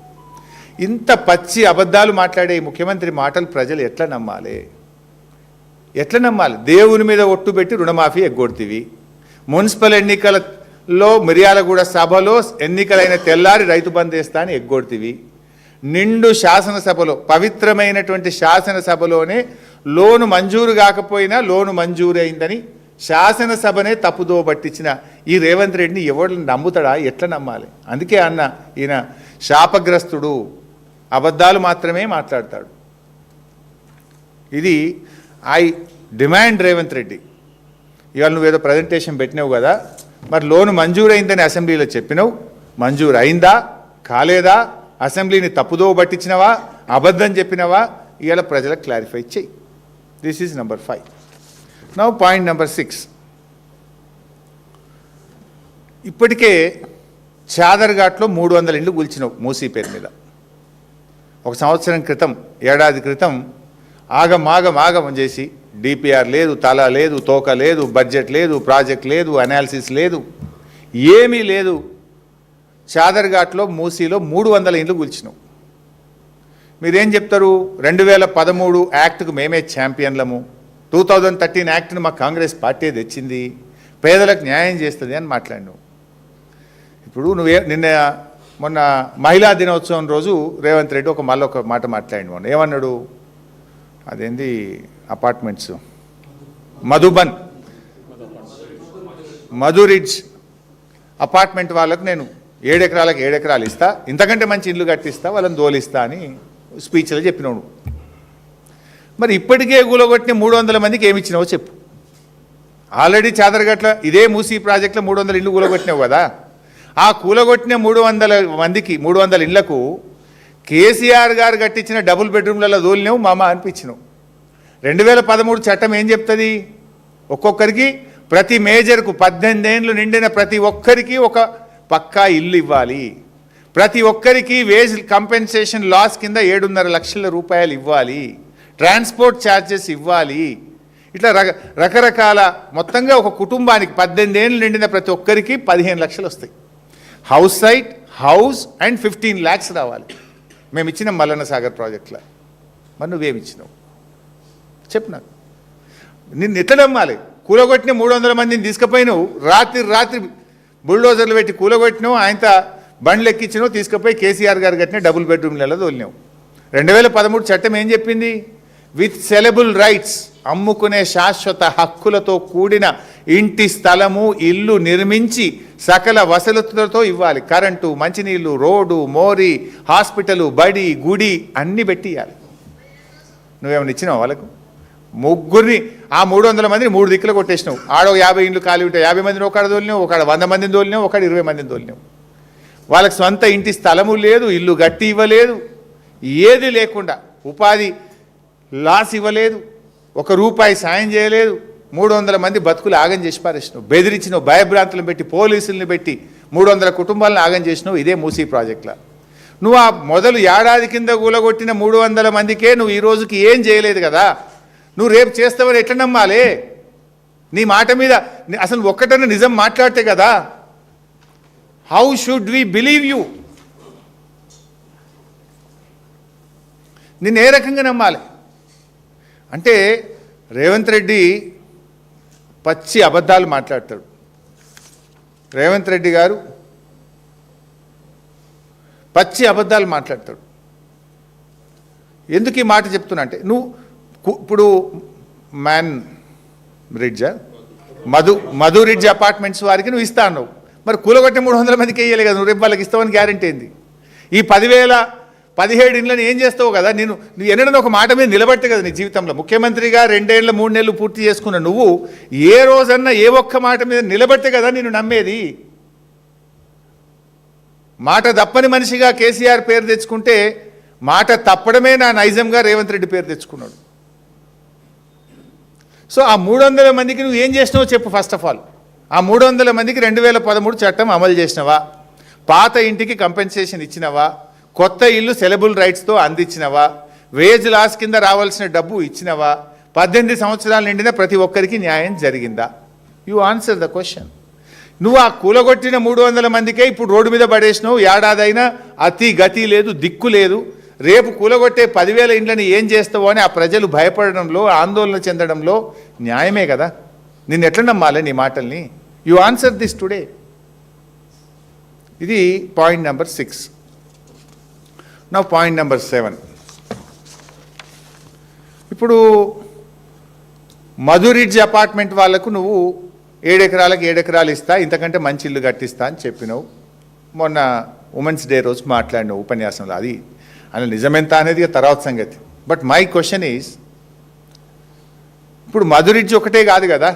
ఇంత పచ్చి అబద్ధాలు మాట్లాడే ఈ ముఖ్యమంత్రి మాటలు ప్రజలు ఎట్లా నమ్మాలి? ఎట్లా నమ్మాలి? దేవుని మీద ఒట్టు పెట్టి రుణమాఫీ ఎగ్గొడుతీవి, మున్సిపల్ ఎన్నికలలో మిర్యాలగూడ సభలో ఎన్నికలైన తెల్లారి రైతు బంద్ వేస్తా అని ఎగ్గొడుతీవి, నిండు శాసనసభలో పవిత్రమైనటువంటి శాసనసభలోనే లోను మంజూరు కాకపోయినా లోను మంజూరు అయిందని శాసనసభనే తప్పుదో పట్టించిన ఈ రేవంత్ రెడ్డిని ఎవరు నమ్ముతాడా? ఎట్లా నమ్మాలి? అందుకే అన్న ఈయన శాపగ్రస్తుడు, అబద్ధాలు మాత్రమే మాట్లాడతాడు. ఇది ఐ డిమాండ్ రేవంత్ రెడ్డి, ఇవాళ నువ్వేదో ప్రజెంటేషన్ పెట్టినావు కదా, మరి లోను మంజూరు అయిందని అసెంబ్లీలో చెప్పినావు, మంజూరు అయిందా కాలేదా, అసెంబ్లీని తప్పుదో పట్టించినవా, అబద్ధం చెప్పినవా, ఇవాళ ప్రజలకు క్లారిఫై చేయి. This is number 5. Now point number 6. ఇప్పటికే చాదర్ఘాట్లో 300 ఇళ్ళు కూల్చినావు మూసీ పేరు మీద. ఒక సంవత్సరం క్రితం, ఏడాది క్రితం ఆగం చేసి డిపిఆర్ లేదు, తల లేదు, తోక లేదు, బడ్జెట్ లేదు, ప్రాజెక్ట్ లేదు, అనాలిసిస్ లేదు, ఏమీ లేదు, చాదర్ఘాట్లో మూసీలో 300 ఇండ్లు కూల్చినావు. మీరేం చెప్తారు? 2013 యాక్ట్కు మేమే ఛాంపియన్లము, 2013 యాక్ట్ను మా కాంగ్రెస్ పార్టీ తెచ్చింది, పేదలకు న్యాయం చేస్తుంది అని మాట్లాడినావు. ఇప్పుడు మొన్న మహిళా దినోత్సవం రోజు రేవంత్ రెడ్డి మళ్ళీ ఒక మాట మాట్లాడినాడు. ఏమన్నాడు? అదేంది అపార్ట్మెంట్స్, మధురిడ్జ్ అపార్ట్మెంట్ వాళ్ళకు నేను 7 ఎకరాలకు 7 ఎకరాలు ఇస్తా, ఇంతకంటే మంచి ఇల్లు కట్టిస్తా, వాళ్ళని దోలిస్తా అని స్పీచ్లో చెప్పినాడు. మరి ఇప్పటికే కూలగొట్టిన 300 మందికి ఏమి ఇచ్చినావో చెప్పు. ఆల్రెడీ చాదర్ఘట్ల ఇదే మూసీ ప్రాజెక్టులో 300 ఇళ్ళు కూలగొట్టినావు కదా, ఆ కూలగొట్టిన 300 మందికి 300 ఇళ్లకు కేసీఆర్ గారు కట్టించిన డబుల్ బెడ్రూమ్లలో దోలినావు మామ అనిపించినావు. 2013 చట్టం ఏం చెప్తుంది? ఒక్కొక్కరికి ప్రతి మేజర్కు 18 ఏళ్ళు నిండిన ప్రతి ఒక్కరికి ఒక పక్కా ఇల్లు ఇవ్వాలి, ప్రతి ఒక్కరికి వేజ్ కంపెన్సేషన్ లాస్ కింద 7.5 లక్షల రూపాయలు ఇవ్వాలి, ట్రాన్స్పోర్ట్ ఛార్జెస్ ఇవ్వాలి, ఇట్లా రకరకాల మొత్తంగా ఒక కుటుంబానికి 18 ఏళ్ళు నిండిన ప్రతి ఒక్కరికి 15 లక్షలు వస్తాయి. House site, house and 15 lakhs రావాలి. మేము ఇచ్చినాం మల్లన్న సాగర్ ప్రాజెక్టులో. మరి నువ్వేమిచ్చినావు చెప్పు నాకు. నిన్ను ఎట్లా నమ్మాలి? కూలగొట్టిన 300 మందిని తీసుకుపోయినావు, రాత్రి బుల్డోజర్లు పెట్టి కూలగొట్టినావు, ఆయనత బండ్లు ఎక్కించినావు, తీసుకుపోయి కేసీఆర్ గారు కట్టిన డబుల్ బెడ్రూమ్లలో తోలినావు. 2013 చట్టం ఏం చెప్పింది? విత్ సెలబుల్ రైట్స్, అమ్ముకునే శాశ్వత హక్కులతో కూడిన ఇంటి స్థలము, ఇల్లు నిర్మించి సకల వసతులతో ఇవ్వాలి. కరెంటు, మంచినీళ్ళు, రోడ్డు, మోరీ, హాస్పిటలు, బడి, గుడి అన్నీ పెట్టి ఇవ్వాలి. నువ్వేమైనా ఇచ్చినావు వాళ్ళకు? ముగ్గురిని, ఆ 300 మందిని 3 దిక్కులు కొట్టేసినావు. ఆడో 50 ఇండ్లు ఖాళీ ఉంటాయి, 50 మందిని ఒకడు తోలినావు, ఒకడు 100 మందిని తోలినావు, ఒకడు 20 మందిని తోలినావు. వాళ్ళకి సొంత ఇంటి స్థలము లేదు, ఇల్లు గట్టి ఇవ్వలేదు, ఏది లేకుండా ఉపాధి లాస్ ఇవ్వలేదు, 1 రూపాయి సాయం చేయలేదు. 300 మంది బతుకులు ఆగం చేసి పారేసినావు, బెదిరించినావు, భయభ్రాంతులను పెట్టి, పోలీసులను పెట్టి 300 కుటుంబాలను ఆగం చేసినావు ఇదే మూసీ ప్రాజెక్టులో. నువ్వు ఆ మొదలు ఏడాది కింద కూలగొట్టిన 300 మందికే నువ్వు ఈ రోజుకి ఏం చేయలేదు కదా, నువ్వు రేపు చేస్తావని ఎట్లా నమ్మాలి? నీ మాట మీద అసలు ఒక్కటన్నా నిజం మాట్లాడితే కదా. How should we believe you? నిన్ను ఏ రకంగా నమ్మాలి? అంటే రేవంత్ రెడ్డి పచ్చి అబద్ధాలు మాట్లాడతాడు. రేవంత్ రెడ్డి గారు పచ్చి అబద్ధాలు మాట్లాడతాడు. ఎందుకు ఈ మాట చెప్తున్నా అంటే, నువ్వు ఇప్పుడు మధు రిడ్జ్ అపార్ట్మెంట్స్ వారికి నువ్వు ఇస్తా అన్నావు, మరి కూలగొట్టే 300 మందికి వేయాలి కదా, నువ్వు రేపు వాళ్ళకి ఇస్తావని గ్యారెంటీ ఏంది? ఈ 17 ఇండ్లను ఏం చేస్తావు కదా, నువ్వు ఎన్నడూ ఒక మాట మీద నిలబడితే కదా నీ జీవితంలో. ముఖ్యమంత్రిగా 2 ఏళ్ళు 3 నెలలు పూర్తి చేసుకున్న నువ్వు ఏ రోజన్నా ఏ ఒక్క మాట మీద నిలబడితే కదా నేను నమ్మేది. మాట తప్పని మనిషిగా కేసీఆర్ పేరు తెచ్చుకుంటే మాట తప్పడమే నా నైజంగా రేవంత్ రెడ్డి పేరు తెచ్చుకున్నాడు. సో ఆ 300 మందికి నువ్వు ఏం చేసినావో చెప్పు. ఫస్ట్ ఆఫ్ ఆల్ ఆ 300 మందికి 2013 చట్టం అమలు చేసినవా, పాత ఇంటికి కంపెన్సేషన్ ఇచ్చినవా, కొత్త ఇల్లు సెలబుల్ రైట్స్తో అందించినవా, వేజ్ లాస్ కింద రావాల్సిన డబ్బు ఇచ్చినవా, 18 సంవత్సరాలు నిండిన ప్రతి ఒక్కరికి న్యాయం జరిగిందా? You answer the question. నువ్వు ఆ కూలగొట్టిన 300 మందికే ఇప్పుడు రోడ్డు మీద పడేసినావు. ఏడాదైనా అతి గతి లేదు, దిక్కు లేదు. రేపు కూలగొట్టే 10,000 ఇండ్లని ఏం చేస్తావో అని ఆ ప్రజలు భయపడడంలో, ఆందోళన చెందడంలో న్యాయమే కదా. నిన్ను ఎట్లా నమ్మాలి నీ మాటల్ని? You answer this today. ఇది పాయింట్ నెంబర్ 6. నా పాయింట్ నెంబర్ 7. ఇప్పుడు మధురిడ్జ్ అపార్ట్మెంట్ వాళ్లకు నువ్వు 7 ఎకరాలకు 7 ఎకరాలు ఇస్తా, ఇంతకంటే మంచి ఇల్లు కట్టిస్తా అని చెప్పినావు. మొన్న ఉమెన్స్ డే రోజు మాట్లాడినావు ఉపన్యాసంలో. అది అని నిజమెంత అనేది తర్వాత సంగతి. బట్ మై క్వశ్చన్ ఈజ్, ఇప్పుడు మధురిడ్జ్ ఒకటే కాదు కదా,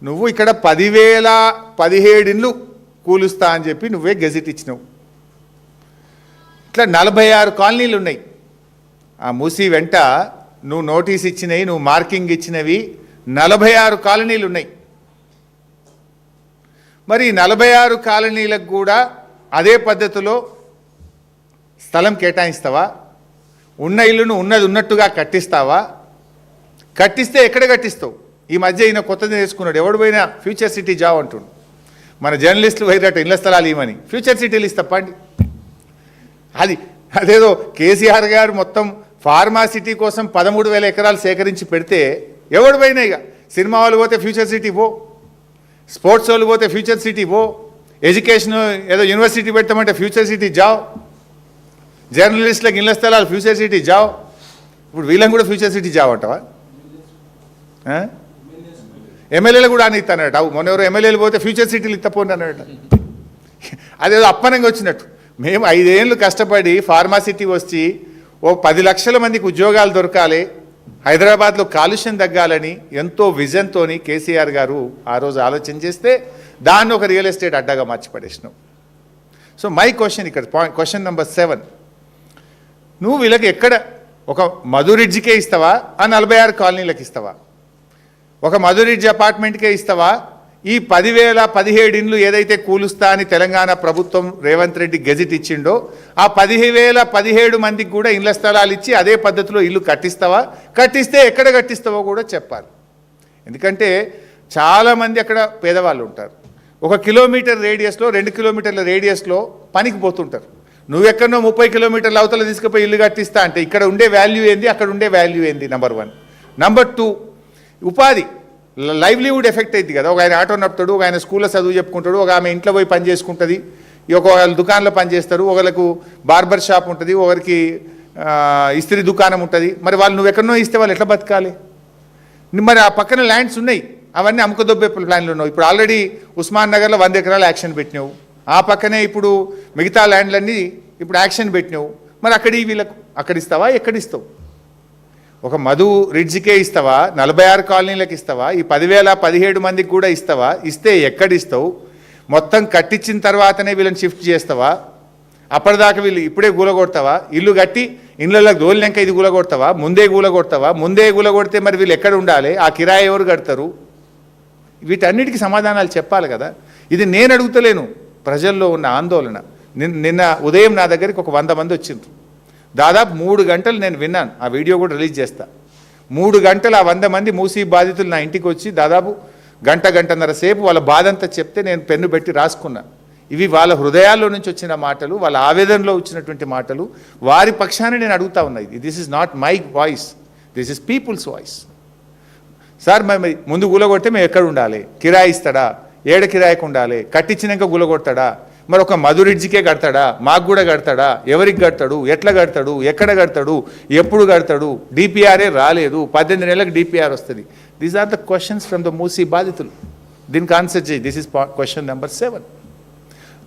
నువ్వు ఇక్కడ 10,017 ఇండ్లు కూలుస్తా అని చెప్పి నువ్వే గెజిట్ ఇచ్చినావు. ఇట్లా 46 కాలనీలు ఉన్నాయి. ఆ మూసీ వెంట నువ్వు నోటీస్ ఇచ్చినవి, నువ్వు మార్కింగ్ ఇచ్చినవి 46 కాలనీలు ఉన్నాయి. మరి 46 కాలనీలకు కూడా అదే పద్ధతిలో స్థలం కేటాయిస్తావా? ఉన్న ఇల్లును ఉన్నది ఉన్నట్టుగా కట్టిస్తావా? కట్టిస్తే ఎక్కడ కట్టిస్తావు? ఈ మధ్య ఈయన కొత్తది నేర్చుకున్నాడు. ఎవడు పోయినా ఫ్యూచర్ సిటీ జాబ్ అంటుండు. మన జర్నలిస్టులు వైరట ఇళ్ల స్థలాలు ఇవ్వని ఫ్యూచర్ సిటీలు ఇస్తాపండి. అదేదో కేసీఆర్ గారు మొత్తం ఫార్మా సిటీ కోసం 13,000 ఎకరాలు సేకరించి పెడితే ఎవడు పోయినా, ఇక సినిమా వాళ్ళు పోతే ఫ్యూచర్ సిటీ పో, స్పోర్ట్స్ వాళ్ళు పోతే ఫ్యూచర్ సిటీ పో, ఎడ్యుకేషన్ ఏదో యూనివర్సిటీ పెడతామంటే ఫ్యూచర్ సిటీ జావ్, జర్నలిస్టులకు ఇళ్ల స్థలాలు ఫ్యూచర్ సిటీ జావ్. ఇప్పుడు వీళ్ళని కూడా ఫ్యూచర్ సిటీ జావ్ అంటావా? ఎమ్మెల్యేలు కూడా అని ఇస్తానట. మొన్న ఎవరు ఎమ్మెల్యేలు పోతే ఫ్యూచర్ సిటీలు ఇత్తపోండి అన్నట. అదేదో అప్పనంగా వచ్చినట్టు. మేము 5 ఏళ్ళు కష్టపడి ఫార్మా సిటీ వచ్చి ఓ 10 లక్షల మందికి ఉద్యోగాలు దొరకాలి, హైదరాబాద్లో కాలుష్యం తగ్గాలని ఎంతో విజన్తో కేసీఆర్ గారు ఆ రోజు ఆలోచన చేస్తే దాన్ని ఒక రియల్ ఎస్టేట్ అడ్డాగా మార్చిపడేసినావు. సో మై క్వశ్చన్ ఇక్కడ క్వశ్చన్ నెంబర్ 7, నువ్వు వీళ్ళకి ఎక్కడ ఒక మధురిడ్జ్కే ఇస్తావా, ఆ 46 కాలనీలకు ఇస్తావా? ఒక మధురిడ్జ్ అపార్ట్మెంట్కే ఇస్తావా? ఈ 10,017 ఇండ్లు ఏదైతే కూలుస్తా అని తెలంగాణ ప్రభుత్వం రేవంత్ రెడ్డి గెజిట్ ఇచ్చిండో ఆ 10,017 మందికి కూడా ఇళ్ల స్థలాలు ఇచ్చి అదే పద్ధతిలో ఇల్లు కట్టిస్తావా? కట్టిస్తే ఎక్కడ కట్టిస్తావో కూడా చెప్పాలి. ఎందుకంటే చాలామంది అక్కడ పేదవాళ్ళు ఉంటారు. 1 కిలోమీటర్ రేడియస్లో 2 కిలోమీటర్ల రేడియస్లో పనికి పోతుంటారు. నువ్వెక్కడో 30 కిలోమీటర్ల అవతల తీసుకుపోయి ఇల్లు కట్టిస్తా అంటే ఇక్కడ ఉండే వాల్యూ ఏంది, అక్కడ ఉండే వాల్యూ ఏంది? నెంబర్ 1. నెంబర్ 2, ఉపాధి లైవ్లీవుడ్ ఎఫెక్ట్ అయింది కదా. ఒక ఆయన ఆటో నడుపుతాడు, ఒక ఆయన స్కూల్లో చదువు చెప్పుకుంటాడు, ఒక ఆమె ఇంట్లో పోయి పని చేసుకుంటుంది, ఒకళ్ళు దుకాణంలో పని చేస్తారు, ఒకరికి బార్బర్ షాప్ ఉంటుంది, ఒకరికి ఇస్త్రీ దుకాణం ఉంటుంది. మరి వాళ్ళు నువ్వు ఎక్కడనో ఇస్తే వాళ్ళు ఎట్లా బతకాలి? మరి ఆ పక్కన ల్యాండ్స్ ఉన్నాయి, అవన్నీ అమ్ముకదొబ్బే ప్లాన్లు ఉన్నావు. ఇప్పుడు ఆల్రెడీ ఉస్మాన్ నగర్లో 100 ఎకరాలు యాక్షన్ పెట్టినావు. ఆ పక్కనే ఇప్పుడు మిగతా ల్యాండ్లన్నీ ఇప్పుడు యాక్షన్ పెట్టినావు. మరి వీళ్ళకు అక్కడ ఇస్తావా, ఎక్కడిస్తావు? ఒక మధు రిడ్జ్కే ఇస్తావా, 46 కాలనీలకు ఇస్తావా, ఈ 10,017 మందికి కూడా ఇస్తావా? ఇస్తే ఎక్కడిస్తావు? మొత్తం కట్టించిన తర్వాతనే వీళ్ళని షిఫ్ట్ చేస్తావా? అప్పటిదాకా వీళ్ళు ఇప్పుడే గూలగొడతావా? ఇల్లు కట్టి ఇళ్ళకి దోలినాక ఇది గూలగొడతావా? ముందే గూలగొడతావా? ముందే గూలగొడితే మరి వీళ్ళు ఎక్కడ ఉండాలి? ఆ కిరాయి ఎవరు కడతారు? వీటన్నిటికీ సమాధానాలు చెప్పాలి కదా. ఇది నేను అడుగుతలేను, ప్రజల్లో ఉన్న ఆందోళన. నిన్న ఉదయం నా దగ్గరికి ఒక 100 మంది వచ్చిండ్రు. దాదాపు 3 గంటలు నేను విన్నాను. ఆ వీడియో కూడా రిలీజ్ చేస్తా. 3 గంటలు ఆ 100 మంది మూసీ బాధితులు నా ఇంటికి వచ్చి దాదాపు గంటన్నర సేపు వాళ్ళ బాధంతా చెప్తే నేను పెన్ను పెట్టి రాసుకున్నా. ఇవి వాళ్ళ హృదయాల్లో నుంచి వచ్చిన మాటలు, వాళ్ళ ఆవేదనలో వచ్చినటువంటి మాటలు. వారి పక్షాన్ని నేను అడుగుతా ఉన్నా. This is not my voice, this is people's voice. Sir మరి ముందు గులగొడితే మేము ఎక్కడ ఉండాలి? కిరాయి ఇస్తాడా? ఏడ కిరాయికి ఉండాలి? కట్టించినాక గులగొడతాడా? మరి ఒక మధురిడ్జ్కే కడతాడా? మాకు కూడా కడతాడా? ఎవరికి కడతాడు? ఎట్లా కడతాడు? ఎక్కడ కడతాడు? ఎప్పుడు కడతాడు? డిపిఆర్ఏ రాలేదు, 18 నెలలకు డిపిఆర్ వస్తుంది. These are the questions from the Musi బాధితులు. దీనికి ఆన్సర్ చేయి. This is question number 7.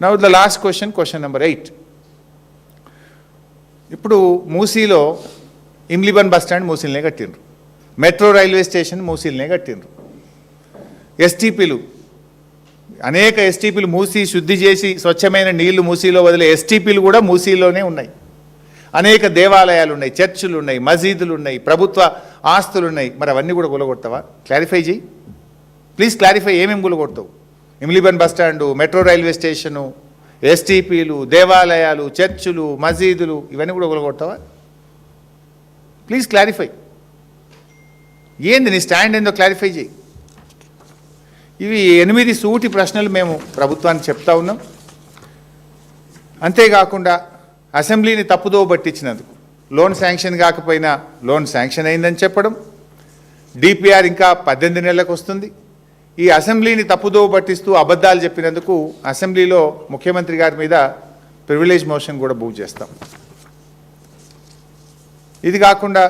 Now the last question number 8. ఇప్పుడు మూసీలో ఇమ్లిబన్ బస్ స్టాండ్ మూసీలనే కట్టిండ్రు, మెట్రో రైల్వే స్టేషన్ మూసీలనే కట్టిండ్రు, ఎస్టీపీలు అనేక ఎస్టీపీలు మూసీ శుద్ధి చేసి స్వచ్ఛమైన నీళ్లు మూసీలో వదిలే ఎస్టీపీలు కూడా మూసీలోనే ఉన్నాయి. అనేక దేవాలయాలు ఉన్నాయి, చర్చిలు ఉన్నాయి, మసీదులు ఉన్నాయి, ప్రభుత్వ ఆస్తులు ఉన్నాయి. మరి అవన్నీ కూడా కూలగొడతావా? క్లారిఫై చేయి ప్లీజ్, క్లారిఫై. ఏమేమి కూలగొడతావు? Imlibun bus stand, metro railway station, ఎస్టీపీలు, దేవాలయాలు, చర్చులు, మసీదులు ఇవన్నీ కూడా కూలగొడతావా? Please clarify. ఏంది నీ స్టాండ్ ఏందో క్లారిఫై చేయి. ఇవి 8 సూటి ప్రశ్నలు మేము ప్రభుత్వానికి చెప్తా ఉన్నాం. అంతేకాకుండా అసెంబ్లీని తప్పుదో పట్టించినందుకు లోన్ శాంక్షన్ కాకపోయినా లోన్ శాంక్షన్ అయిందని చెప్పడం, డిపిఆర్ ఇంకా 18 నెలలకు వస్తుంది. ఈ అసెంబ్లీని తప్పుదో పట్టిస్తూ అబద్ధాలు చెప్పినందుకు అసెంబ్లీలో ముఖ్యమంత్రి గారి మీద ప్రివిలేజ్ మోషన్ కూడా మూవ్ చేస్తాం. ఇది కాకుండా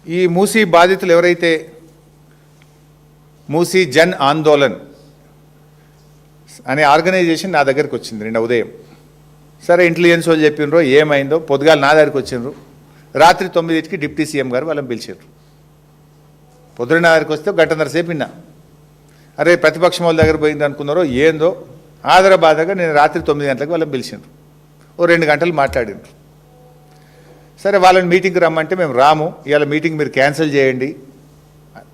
ఈ మూసీ బాధితులు ఎవరైతే మూసీ జన్ ఆందోళన్ అనే ఆర్గనైజేషన్ నా దగ్గరికి వచ్చింది నిన్న ఉదయం. సరే ఇంటెలిజెన్స్ వాళ్ళు చెప్పినరో ఏమైందో పొద్దుగాల నా దగ్గరికి వచ్చిండ్రు. రాత్రి 9కి డిప్యూటీ సీఎం గారు వాళ్ళని పిలిచారు. పొద్దున నా దగ్గరికి వస్తే గంటన్నర సేపు విన్నా. అరే ప్రతిపక్షం వాళ్ళ దగ్గర పోయింది అనుకున్నారో ఏందో ఆదరబాదగా నేను రాత్రి 9 గంటలకు వాళ్ళని పిలిచిండ్రు. ఓ 2 గంటలు మాట్లాడిండ్రు. సరే వాళ్ళని మీటింగ్కి రమ్మంటే మేము రాము, ఇవాళ మీటింగ్ మీరు క్యాన్సిల్ చేయండి,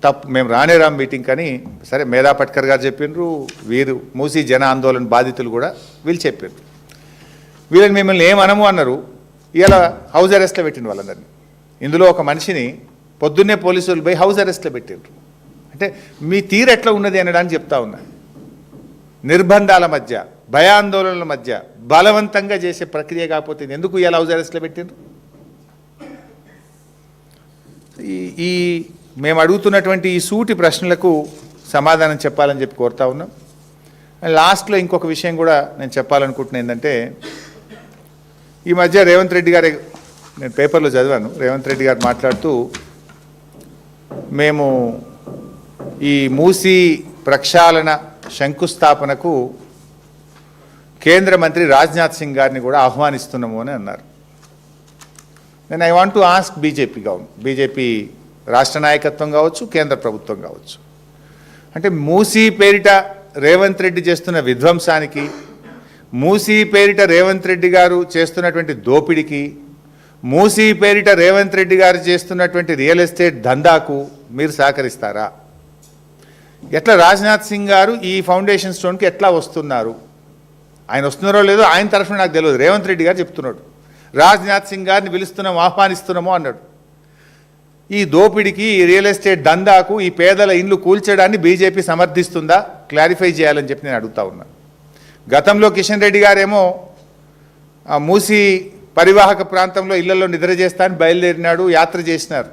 తప్పు మేము రాము మీటింగ్ అని. సరే మేధా పట్కర్ గారు చెప్పిండ్రు, వీరు మూసీ జన ఆందోళన బాధితులు కూడా వీళ్ళు చెప్పిండ్రు. వీళ్ళని మిమ్మల్ని ఏమనము అన్నారు. ఇవాళ హౌస్ అరెస్ట్లో పెట్టిండు వాళ్ళందరినీ. ఇందులో ఒక మనిషిని పొద్దున్నే పోలీసులు పోయి హౌస్ అరెస్ట్లో పెట్టిండ్రు. అంటే మీ తీరు ఎట్లా ఉన్నది అనడానికి చెప్తా ఉన్నా. నిర్బంధాల మధ్య, భయాందోళనల మధ్య బలవంతంగా చేసే ప్రక్రియ కాకపోతే ఎందుకు ఇవాళ హౌస్ అరెస్ట్లో పెట్టిండ్రు? ఈ మేము అడుగుతున్నటువంటి ఈ సూటి ప్రశ్నలకు సమాధానం చెప్పాలని చెప్పి కోరుతా ఉన్నాం. లాస్ట్లో ఇంకొక విషయం కూడా నేను చెప్పాలనుకుంటున్నా. ఏంటంటే ఈ మధ్య రేవంత్ రెడ్డి గారు, నేను పేపర్లో చదివాను, రేవంత్ రెడ్డి గారు మాట్లాడుతూ మేము ఈ మూసీ ప్రక్షాళన శంకుస్థాపనకు కేంద్ర మంత్రి రాజ్నాథ్ సింగ్ గారిని కూడా ఆహ్వానిస్తున్నాము అని అన్నారు. నేను I want to ask BJP రాష్ట్ర నాయకత్వం కావచ్చు, కేంద్ర ప్రభుత్వం కావచ్చు, అంటే మూసీ పేరిట రేవంత్ రెడ్డి చేస్తున్న విధ్వంసానికి, మూసీ పేరిట రేవంత్ రెడ్డి గారు చేస్తున్నటువంటి దోపిడికి, మూసీ పేరిట రేవంత్ రెడ్డి గారు చేస్తున్నటువంటి రియల్ ఎస్టేట్ దందాకు మీరు సహకరిస్తారా? ఎట్లా రాజ్నాథ్ సింగ్ గారు ఈ ఫౌండేషన్ స్టోన్కి ఎట్లా వస్తున్నారు? ఆయన వస్తున్నారో లేదో ఆయన తరఫున నాకు తెలియదు, రేవంత్ రెడ్డి గారు చెప్తున్నాడు. రాజ్నాథ్ సింగ్ గారిని పిలుస్తున్నాము, ఆహ్వానిస్తున్నాము అన్నాడు. ఈ దోపిడికి, ఈ రియల్ ఎస్టేట్ దందాకు, ఈ పేదల ఇండ్లు కూల్చడాన్ని బీజేపీ సమర్థిస్తుందా? క్లారిఫై చేయాలని చెప్పి నేను అడుగుతా ఉన్నా. గతంలో కిషన్ రెడ్డి గారేమో మూసీ పరివాహక ప్రాంతంలో ఇళ్లలో నిద్ర చేస్తానని బయలుదేరినాడు, యాత్ర చేసినారు.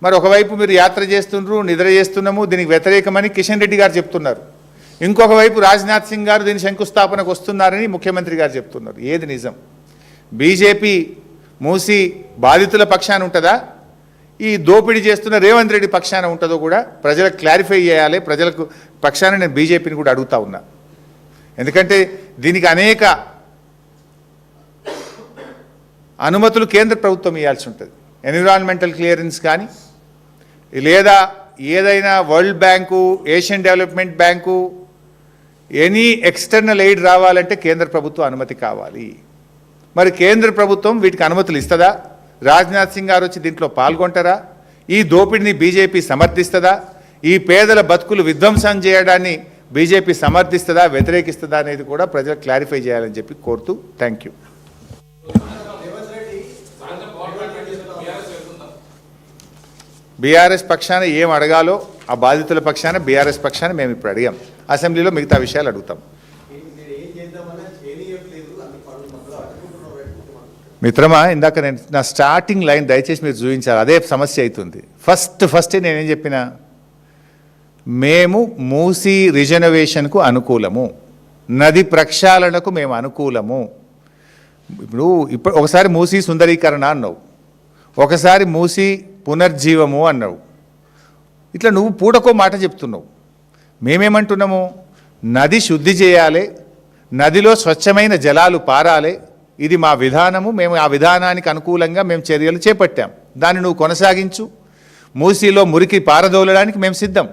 మరి ఒకవైపు మీరు యాత్ర చేస్తుండ్రు, నిద్ర చేస్తున్నాము, దీనికి వ్యతిరేకమని కిషన్ రెడ్డి గారు చెప్తున్నారు. ఇంకొక వైపు రాజ్నాథ్ సింగ్ గారు దీని శంకుస్థాపనకు వస్తున్నారని ముఖ్యమంత్రి గారు చెప్తున్నారు. ఏది నిజం? బీజేపీ మూసీ బాధితుల పక్షాన ఉంటుందా, ఈ దోపిడీ చేస్తున్న రేవంత్ రెడ్డి పక్షాన ఉంటుందో కూడా ప్రజలకు క్లారిఫై చేయాలి. ప్రజలకు పక్షాన నేను బీజేపీని కూడా అడుగుతా ఉన్నా. ఎందుకంటే దీనికి అనేక అనుమతులు కేంద్ర ప్రభుత్వం ఇవ్వాల్సి ఉంటుంది. ఎన్విరాన్మెంటల్ క్లియరెన్స్ కానీ, లేదా ఏదైనా world bank, Asian development bank, any external aid రావాలంటే కేంద్ర ప్రభుత్వం అనుమతి కావాలి. మరి కేంద్ర ప్రభుత్వం వీటికి అనుమతులు ఇస్తుందా? రాజ్నాథ్ సింగ్ గారు వచ్చి దీంట్లో పాల్గొంటారా? ఈ దోపిడిని బీజేపీ సమర్థిస్తుందా? ఈ పేదల బతుకులు విధ్వంసం చేయడాన్ని బీజేపీ సమర్థిస్తుందా, వ్యతిరేకిస్తుందా అనేది కూడా ప్రజలకు క్లారిఫై చేయాలని చెప్పి కోరుతూ థ్యాంక్ యూ. బీఆర్ఎస్ పక్షాన ఏం అడగాలో ఆ బాధితుల పక్షాన, బీఆర్ఎస్ పక్షాన మేము ఇప్పుడు అడిగాం. అసెంబ్లీలో మిగతా విషయాలు అడుగుతాం. మిత్రమా, ఇందాక నేను నా స్టార్టింగ్ లైన్ దయచేసి మీరు చూపించాలి, అదే సమస్య అవుతుంది. ఫస్ట్ నేనేం చెప్పినా, మేము మూసీ రిజర్వేషన్కు అనుకూలము, నది ప్రక్షాళనకు మేము అనుకూలము. ఇప్పుడు ఒకసారి మూసీ సుందరీకరణ అన్నావు, ఒకసారి మూసీ పునర్జీవము అన్నావు. ఇట్లా నువ్వు పూటకో మాట చెప్తున్నావు. మేమేమంటున్నాము, నది శుద్ధి చేయాలి, నదిలో స్వచ్ఛమైన జలాలు పారాలి. ఇది మా విధానము. మేము ఆ విధానానికి అనుకూలంగా మేము చర్యలు చేపట్టాం. దాన్ని నువ్వు కొనసాగించు. మూసీలో మురికి పారదోలడానికి మేము సిద్ధం.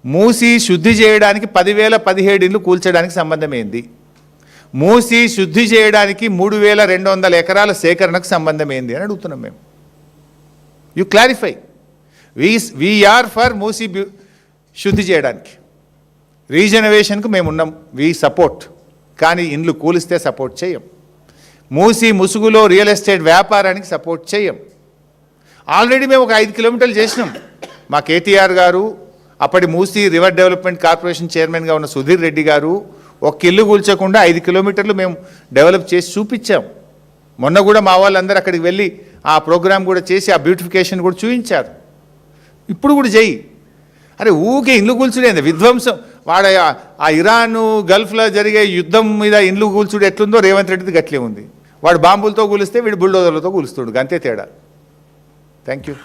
మూసీ శుద్ధి చేయడానికి 10,017 ఇళ్ళు కూల్చడానికి సంబంధం ఏంది? మూసీ శుద్ధి చేయడానికి 3,200 ఎకరాల సేకరణకు సంబంధం ఏంది అని అడుగుతున్నాం మేము. You clarify. We are for Musi శుద్ధి చేయడానికి. రీజనరేషన్కు మేము ఉన్నాం. We support. కానీ ఇండ్లు కూలిస్తే సపోర్ట్ చేయం. మూసీ ముసుగులో రియల్ ఎస్టేట్ వ్యాపారానికి సపోర్ట్ చేయం. ఆల్రెడీ మేము ఒక 5 కిలోమీటర్లు చేసినాం. మా కేటీఆర్ గారు, అప్పటి మూసీ రివర్ డెవలప్మెంట్ కార్పొరేషన్ చైర్మన్గా ఉన్న సుధీర్ రెడ్డి గారు ఒక ఇల్లు కూల్చకుండా 5 కిలోమీటర్లు మేము డెవలప్ చేసి చూపించాం. మొన్న కూడా మా వాళ్ళందరూ అక్కడికి వెళ్ళి ఆ ప్రోగ్రామ్ కూడా చేసి ఆ బ్యూటిఫికేషన్ కూడా చూపించారు. ఇప్పుడు కూడా చెయ్యి. అరే ఊకే ఇండ్లు కూల్చుడేంది విధ్వంసం. వాడ ఆ ఇరాను గల్ఫ్లో జరిగే యుద్ధం మీద ఇండ్లు కూల్చుడు ఎట్లుందో రేవంత్ రెడ్డిది గట్లే ఉంది. వాడు బాంబులతో కూలిస్తే వీడు బుల్డోజర్లతో కూలుస్తుడు. అంతే తేడా. Thank you.